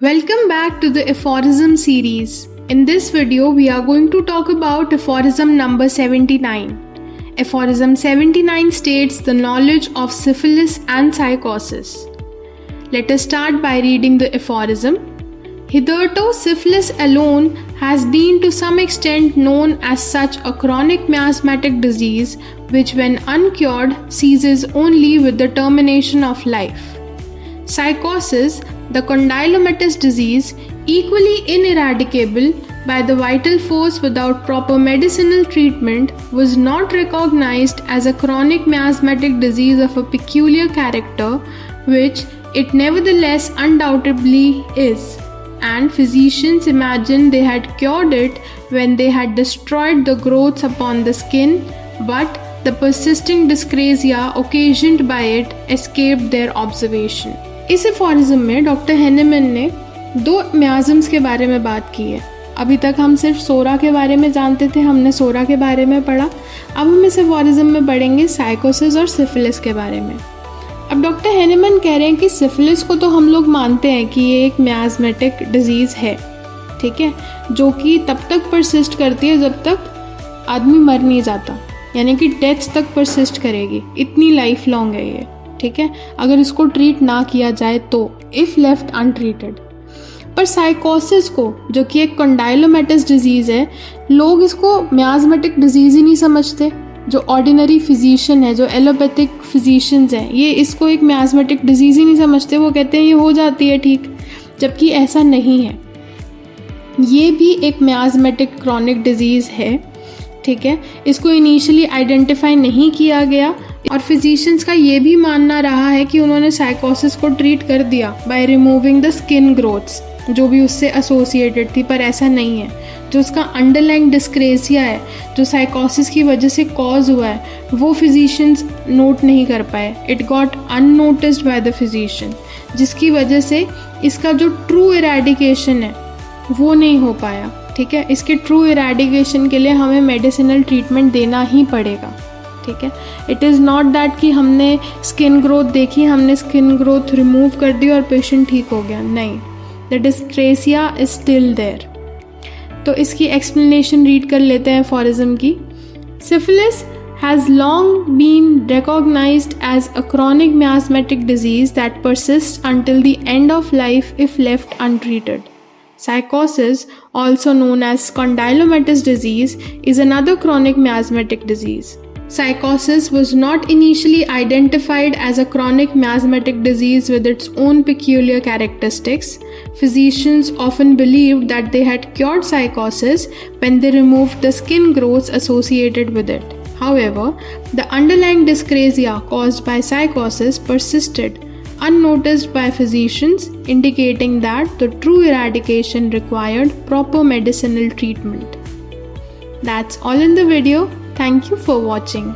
Welcome back to the aphorism series. In this video, we are going to talk about aphorism number 79. Aphorism 79 states the knowledge of syphilis and psychosis. Let us start by reading the aphorism. Hitherto, syphilis alone has been to some extent known as such a chronic miasmatic disease which, when uncured, ceases only with the termination of life. Psychosis, the condylomatous disease, equally ineradicable by the vital force without proper medicinal treatment, was not recognized as a chronic miasmatic disease of a peculiar character, which it nevertheless undoubtedly is, and physicians imagined they had cured it when they had destroyed the growths upon the skin, but the persisting dyscrasia occasioned by it escaped their observation. इस aphorism में doctor Hahnemann ने दो मियाज़म्स के बारे में बात की है। अभी तक हम सिर्फ सोरा के बारे में जानते थे, हमने सोरा के बारे में पढ़ा। अब हम इस एफोरिज्म में पढ़ेंगे साइकोसिस और सिफिलिस के बारे में। अब डॉक्टर हेनेमन कह रहे हैं कि सिफिलिस को तो हम लोग मानते हैं कि ये एक मियाज़मेटिक डिजीज़ है, ठीक है, जो कि तब तक परसिस्ट करती है जब तक आदमी मर नहीं जाता, यानी कि डेथ तक परसिस्ट करेगी। इतनी लाइफ लॉन्ग है ये, ठीक है, अगर इसको ट्रीट ना किया जाए तो, इफ़ लेफ्ट अनट्रीटेड। पर साइकोसिस को, जो कि एक कंडाइलोमेटस डिजीज़ है, लोग इसको मियाज़मेटिक डिजीज़ ही नहीं समझते। जो ऑर्डिनरी फिजिशियन है, जो एलोपैथिक फिजिशियंस हैं, ये इसको एक मियाज़मेटिक डिजीज़ ही नहीं समझते। वो कहते हैं ये हो जाती है ठीक, जबकि ऐसा नहीं है। ये भी एक मियाज़मेटिक क्रॉनिक डिजीज़ है, ठीक है। इसको इनिशियली आइडेंटिफाई नहीं किया गया और फिजिशियंस का ये भी मानना रहा है कि उन्होंने साइकोसिस को ट्रीट कर दिया by removing the skin growths जो भी उससे एसोसिएटेड थी, पर ऐसा नहीं है। जो उसका अंडरलाइंग डिस्क्रेसिया है, जो साइकोसिस की वजह से कॉज हुआ है, वो फिजिशियंस नोट नहीं कर पाए। It got unnoticed by the physician, जिसकी वजह से इसका जो ट्रू इरेडिकेशन है वो नहीं हो पाया, ठीक है। इसके ट्रू इरेडिकेशन के लिए हमें मेडिसिनल ट्रीटमेंट देना ही पड़ेगा, ठीक है। इट इज़ नॉट दैट कि हमने स्किन ग्रोथ देखी, हमने स्किन ग्रोथ रिमूव कर दी और पेशेंट ठीक हो गया, नहीं। The dyscrasia is still there. तो इसकी एक्सप्लेनेशन रीड कर लेते हैं एफोरिज्म की। Syphilis has long been recognized as a chronic miasmatic disease that persists until the end of life if left untreated. Psychosis, also known as condylomatous disease, is another chronic miasmatic disease. Psychosis was not initially identified as a chronic miasmatic disease with its own peculiar characteristics. Physicians often believed that they had cured psychosis when they removed the skin growths associated with it. However, the underlying dyscrasia caused by psychosis persisted, unnoticed by physicians, indicating that the true eradication required proper medicinal treatment. That's all in the video. Thank you for watching.